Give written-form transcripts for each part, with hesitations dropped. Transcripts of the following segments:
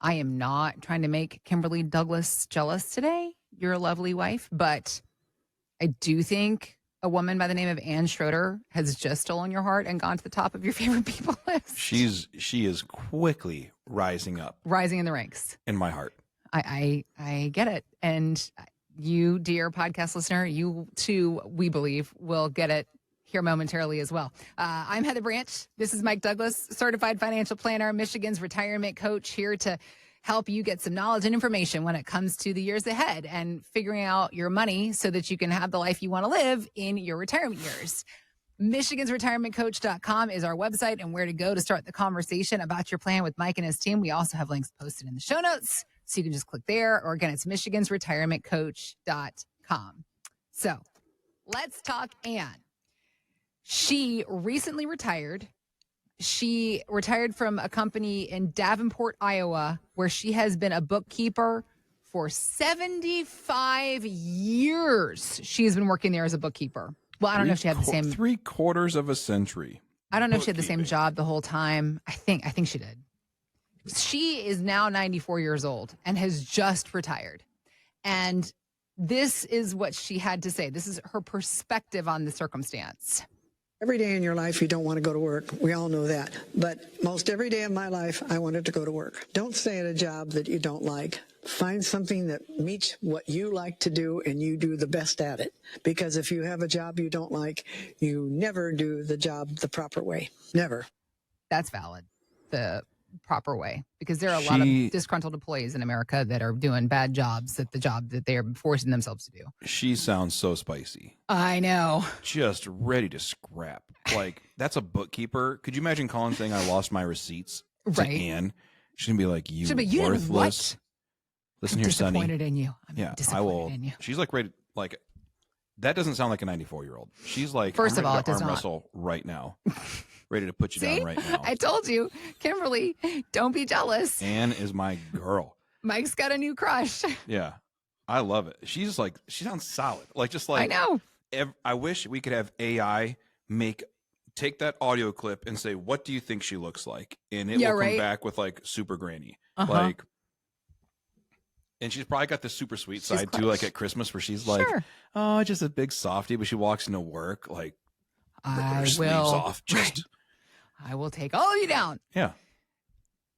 I am not trying to make Kimberly Douglas jealous today. You're a lovely wife, but I do think a woman by the name of Anne Schroeder has just stolen your heart and gone to the top of your favorite people list. She is quickly rising in the ranks in my heart. I get it. And you, dear podcast listener, you too, we believe, will get it here momentarily as well. I'm Heather Branch. This is Mike Douglas, certified financial planner, Michigan's retirement coach, here to help you get some knowledge and information when it comes to the years ahead and figuring out your money so that you can have the life you want to live in your retirement years. MichigansRetirementCoach.com is our website and where to go to start the conversation about your plan with Mike and his team. We also have links posted in the show notes, so you can just click there. Or again, it's MichigansRetirementCoach.com. So let's talk Anne. She recently retired. She retired from a company in Davenport, Iowa, where she has been a bookkeeper for 75 years. She has been working there as a bookkeeper. Well, I don't know if she had the same 3/4 of a century. I don't know if she had the same job the whole time. I think she did. She is now 94 years old and has just retired. And this is what she had to say. This is her perspective on the circumstance. Every day in your life, you don't want to go to work. We all know that. But most every day of my life, I wanted to go to work. Don't stay at a job that you don't like. Find something that meets what you like to do and you do the best at it. Because if you have a job you don't like, you never do the job the proper way. Never. That's valid. The proper way. Because there are a lot of disgruntled employees in America that are doing bad jobs at the job that they are forcing themselves to do. She sounds so spicy. I know. Just ready to scrap. Like, that's a bookkeeper. Could you imagine calling saying I lost my receipts to Anne? She's going to be like, you worthless. Listen here, Sonny. I'm disappointed in you. I will. In you. She's like ready. Like, that doesn't sound like a 94-year-old. She's like, first of all, it does not. Wrestle right now. Ready to put you down right now. I told you, Kimberly, don't be jealous. Anne is my girl. Mike's got a new crush. Yeah. I love it. She's like, she sounds solid. Like, just like, I know. I wish we could have AI take that audio clip and say, what do you think she looks like? And it will come back with like super granny. Like, and she's probably got the super sweet side too, like at Christmas where she's like, oh, just a big softie, but she walks into work like, her sleeves off. I will take all of you down. Yeah.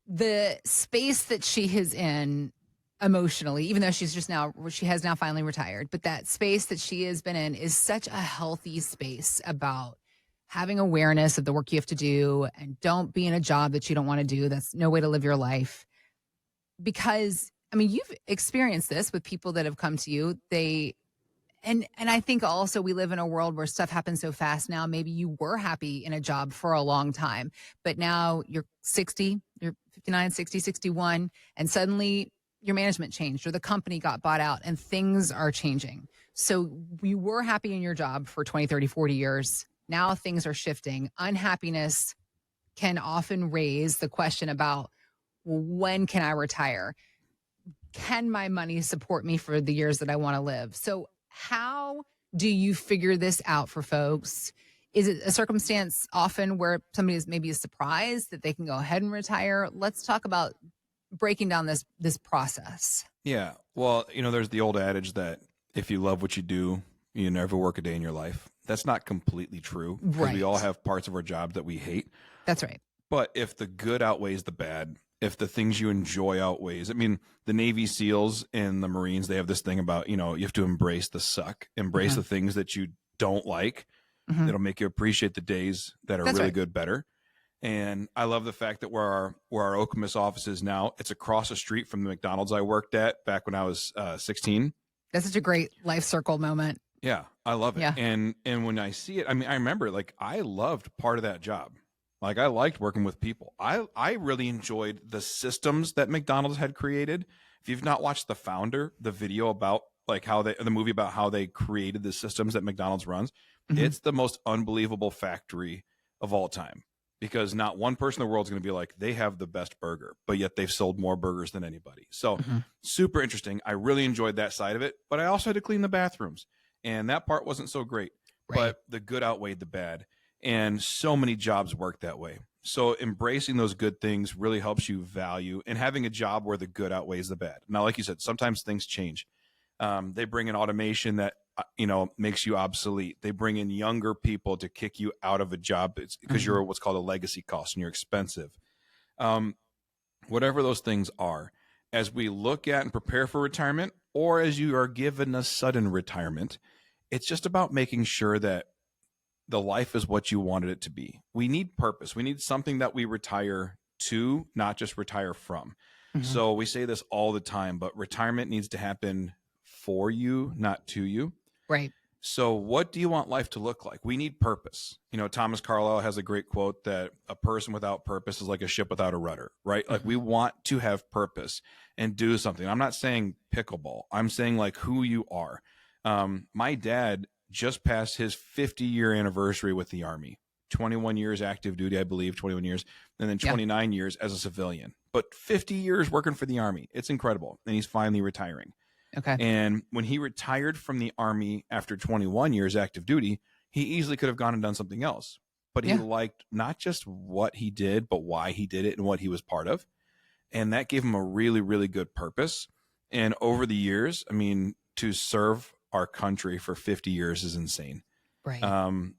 The space that she is in emotionally, even though she has now finally retired, but that space that she has been in is such a healthy space about having awareness of the work you have to do and don't be in a job that you don't want to do. That's no way to live your life. Because, I mean, you've experienced this with people that have come to you. And I think also we live in a world where stuff happens so fast now. Maybe you were happy in a job for a long time, but now you're 60, you're 59, 60, 61, and suddenly your management changed or the company got bought out and things are changing. So you were happy in your job for 20, 30, 40 years. Now things are shifting. Unhappiness can often raise the question about, well, when can I retire? Can my money support me for the years that I want to live? So how do you figure this out for folks? Is it a circumstance often where somebody is maybe surprised that they can go ahead and retire? Let's talk about breaking down this process. Yeah. Well, there's the old adage that if you love what you do, you never work a day in your life. That's not completely true. Right. We all have parts of our job that we hate. That's right. But if the good outweighs the bad, if the things you enjoy outweighs, I mean, the Navy SEALs and the Marines, they have this thing about, you have to embrace the suck, embrace the things that you don't like. That'll make you appreciate the days that are really good better. And I love the fact that where our Okemos office is now, it's across the street from the McDonald's I worked at back when I was 16. That's such a great life circle moment. Yeah, I love it. Yeah. And when I see it, I mean, I remember like I loved part of that job. Like I liked working with people. I really enjoyed the systems that McDonald's had created. If you've not watched The Founder, the video about like the movie about how they created the systems that McDonald's runs, it's the most unbelievable factory of all time. Because not one person in the world is going to be like, they have the best burger, but yet they've sold more burgers than anybody. So super interesting. I really enjoyed that side of it, but I also had to clean the bathrooms. And that part wasn't so great, but the good outweighed the bad. And so many jobs work that way. So embracing those good things really helps you value and having a job where the good outweighs the bad. Now, like you said, sometimes things change. They bring in automation that makes you obsolete. They bring in younger people to kick you out of a job because you're what's called a legacy cost and you're expensive. Whatever those things are, as we look at and prepare for retirement, or as you are given a sudden retirement, it's just about making sure that the life is what you wanted it to be. We need purpose. We need something that we retire to, not just retire from. So we say this all the time, but retirement needs to happen for you, not to you. Right. So what do you want life to look like? We need purpose. Thomas Carlyle has a great quote that a person without purpose is like a ship without a rudder, right? Like we want to have purpose and do something. I'm not saying pickleball. I'm saying like who you are. My dad just passed his 50-year anniversary with the Army, 21 years active duty, I believe, 21 years, and then 29 years as a civilian, but 50 years working for the Army. It's incredible. And he's finally retiring. Okay. And when he retired from the Army after 21 years active duty, he easily could have gone and done something else. But he liked not just what he did, but why he did it and what he was part of. And that gave him a really, really good purpose. And over the years, I mean, to serve our country for 50 years is insane. Right.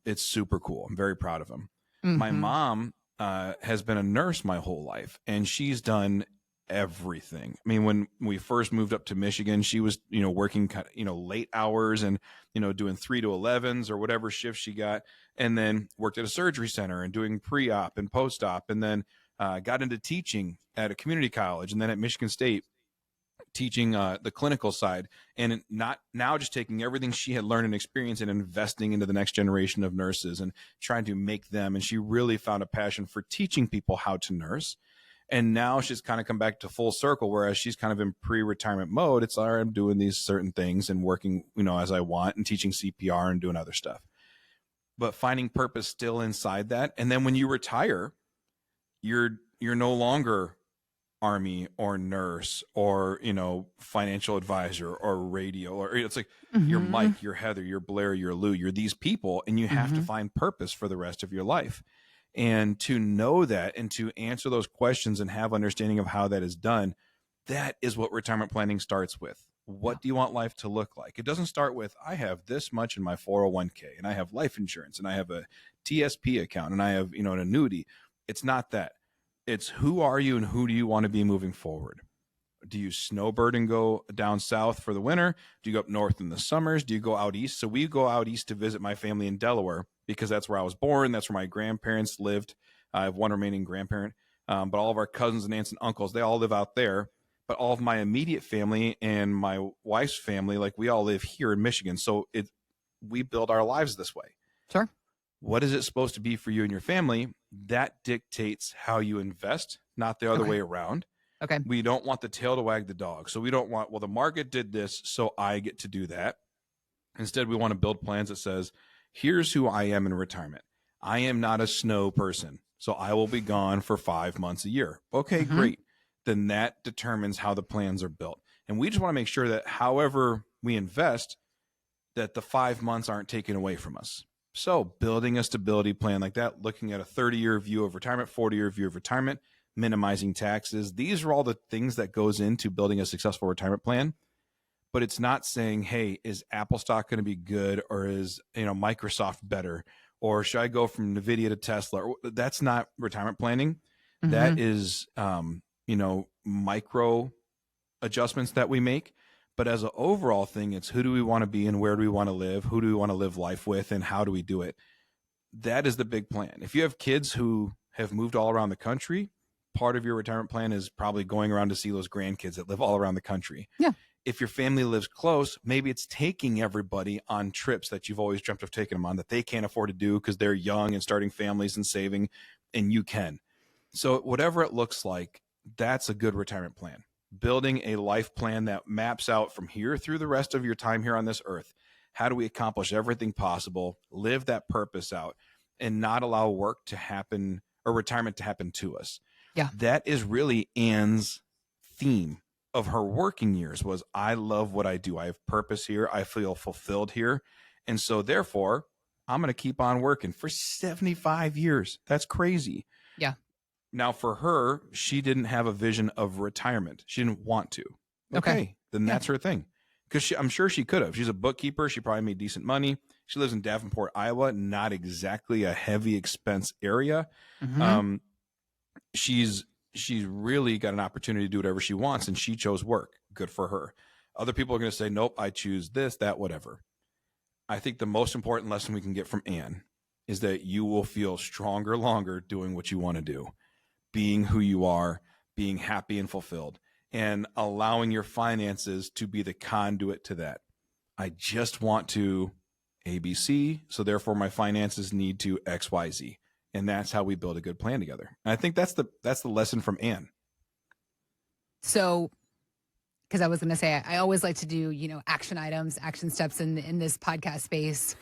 It's super cool. I'm very proud of him. My mom has been a nurse my whole life, and she's done everything. I mean, when we first moved up to Michigan, she was, working, late hours and, doing 3 to 11s or whatever shifts she got, and then worked at a surgery center and doing pre-op and post-op, and then got into teaching at a community college and then at Michigan State, teaching the clinical side, and not now just taking everything she had learned and experienced and investing into the next generation of nurses and trying to make them. And she really found a passion for teaching people how to nurse. And now she's kind of come back to full circle, whereas she's kind of in pre-retirement mode. It's all right, I'm doing these certain things and working, as I want and teaching CPR and doing other stuff. But finding purpose still inside that. And then when you retire, you're no longer Army or nurse or, financial advisor or radio, or it's like you're Mike, you're Heather, you're Blair, you're Lou, you're these people, and you have to find purpose for the rest of your life. And to know that and to answer those questions and have understanding of how that is done, that is what retirement planning starts with. What do you want life to look like? It doesn't start with, I have this much in my 401k and I have life insurance and I have a TSP account and I have, an annuity. It's not that. It's who are you and who do you want to be moving forward? Do you snowbird and go down south for the winter? Do you go up north in the summers? Do you go out east? So we go out east to visit my family in Delaware because that's where I was born. That's where my grandparents lived. I have one remaining grandparent, but all of our cousins and aunts and uncles, they all live out there. But all of my immediate family and my wife's family, like we all live here in Michigan. So we build our lives this way. Sure. What is it supposed to be for you and your family? That dictates how you invest, not the other way around. Okay. We don't want the tail to wag the dog. So we don't want, well, the market did this, so I get to do that. Instead, we want to build plans that says, here's who I am in retirement. I am not a snow person, so I will be gone for 5 months a year. Okay, great. Then that determines how the plans are built. And we just want to make sure that however we invest, that the 5 months aren't taken away from us. So building a stability plan like that, looking at a 30-year view of retirement, 40-year view of retirement, minimizing taxes. These are all the things that goes into building a successful retirement plan. But it's not saying, hey, is Apple stock going to be good, or is Microsoft better, or should I go from NVIDIA to Tesla? That's not retirement planning. That is micro adjustments that we make. But as an overall thing, it's who do we want to be and where do we want to live? Who do we want to live life with and how do we do it? That is the big plan. If you have kids who have moved all around the country, part of your retirement plan is probably going around to see those grandkids that live all around the country. Yeah. If your family lives close, maybe it's taking everybody on trips that you've always dreamt of taking them on that they can't afford to do because they're young and starting families and saving, and you can. So whatever it looks like, that's a good retirement plan. Building a life plan that maps out from here through the rest of your time here on this earth. How do we accomplish everything possible, live that purpose out, and not allow work to happen or retirement to happen to us? Yeah. That is really Anne's theme of her working years was, I love what I do. I have purpose here. I feel fulfilled here. And so therefore, I'm going to keep on working for 75 years. That's crazy. Yeah. Now for her, she didn't have a vision of retirement. She didn't want to. Okay. Then Yeah. that's her thing. Because I'm sure she could have. She's a bookkeeper. She probably made decent money. She lives in Davenport, Iowa, not exactly a heavy expense area. Mhm. She's really got an opportunity to do whatever she wants, and she chose work. Good for her. Other people are going to say, nope, I choose this, that, whatever. I think the most important lesson we can get from Anne is that you will feel stronger longer doing what you want to do, being who you are, being happy and fulfilled, and allowing your finances to be the conduit to that. I just want to ABC, so therefore my finances need to XYZ. And that's how we build a good plan together. And I think that's the lesson from Anne. So, because I was going to say, I always like to do, action items, action steps in this podcast space,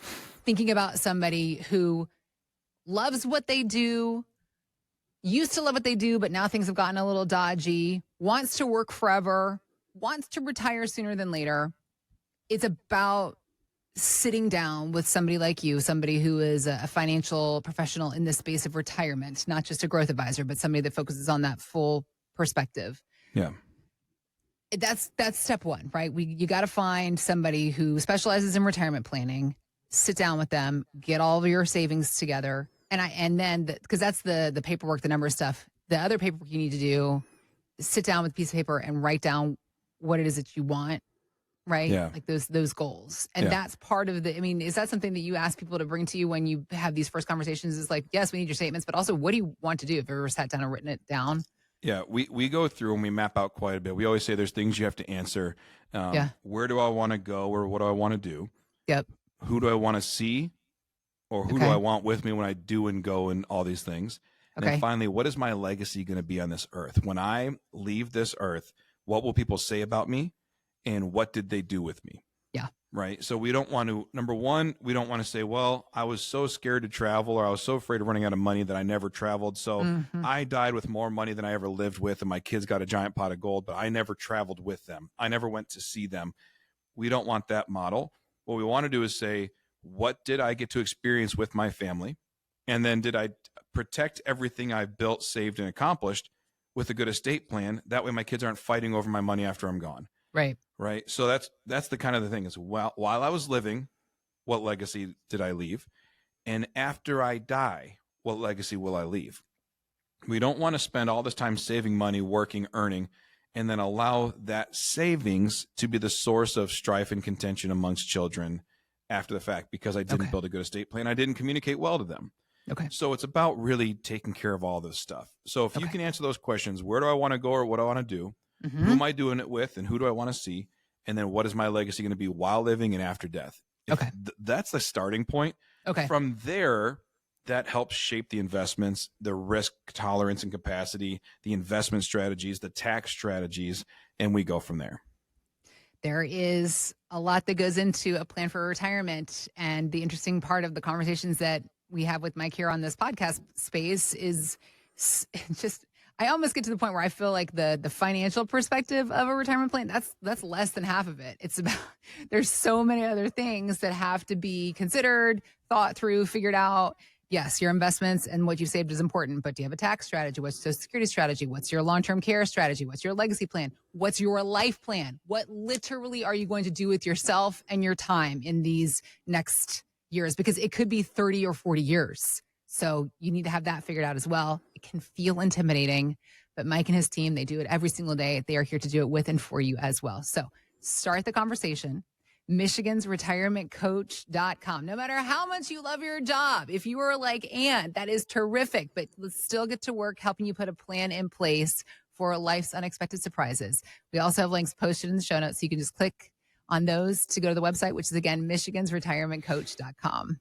thinking about somebody who loves what they do, used to love what they do, but now things have gotten a little dodgy, wants to work forever, wants to retire sooner than later. It's about sitting down with somebody like you, somebody who is a financial professional in the space of retirement, not just a growth advisor, but somebody that focuses on that full perspective. Yeah. That's step one, right? You got to find somebody who specializes in retirement planning, sit down with them, get all of your savings together. And then because that's the paperwork, the number stuff. The other paperwork you need to do, sit down with a piece of paper and write down what it is that you want, right? Yeah. Like those goals. And Yeah. that's part of is that something that you ask people to bring to you when you have these first conversations? Is like, yes, we need your statements, but also what do you want to do? Have you ever sat down and written it down? Yeah, we go through and we map out quite a bit. We always say there's things you have to answer. Yeah. Where do I want to go, or what do I want to do? Yep. Who do I want to see, or who do Okay. I want with me when I do and go and all these things? And Okay. then finally, what is my legacy going to be on this earth? When I leave this earth, what will people say about me, and what did they do with me? Yeah. Right. So we don't want to, number one, we don't want to say, well, I was so scared to travel, or I was so afraid of running out of money that I never traveled. So Mhm. I died with more money than I ever lived with, and my kids got a giant pot of gold, but I never traveled with them. I never went to see them. We don't want that model. What we want to do is say, what did I get to experience with my family? And then did I protect everything I've built, saved, and accomplished with a good estate plan? That way my kids aren't fighting over my money after I'm gone. Right. Right. So that's the kind of the thing is, while I was living, what legacy did I leave? And after I die, what legacy will I leave? We don't want to spend all this time saving money, working, earning, and then allow that savings to be the source of strife and contention amongst children after the fact, because I didn't Okay. build a good estate plan. I didn't communicate well to them. Okay. So it's about really taking care of all this stuff. So if you Okay. can answer those questions, where do I want to go, or what do I want to do? Who Mhm. am I doing it with, and who do I want to see? And then what is my legacy going to be while living and after death? Okay. That's the starting point. Okay. From there, that helps shape the investments, the risk tolerance and capacity, the investment strategies, the tax strategies, and we go from there. There is a lot that goes into a plan for retirement. And the interesting part of the conversations that we have with Mike here on this podcast space is just, I almost get to the point where I feel like the financial perspective of a retirement plan, that's less than half of it. It's about, there's so many other things that have to be considered, thought through, figured out. Yes, your investments and what you saved is important, but do you have a tax strategy? What's your Social Security strategy? What's your long-term care strategy? What's your legacy plan? What's your life plan? What literally are you going to do with yourself and your time in these next years? Because it could be 30 or 40 years. So you need to have that figured out as well. It can feel intimidating, but Mike and his team, they do it every single day. They are here to do it with and for you as well. So start the conversation. MichigansRetirementCoach.com. No matter how much you love your job, if you are like Anne, that is terrific, but let's still get to work helping you put a plan in place for life's unexpected surprises. We also have links posted in the show notes, so you can just click on those to go to the website, which is again, MichigansRetirementCoach.com.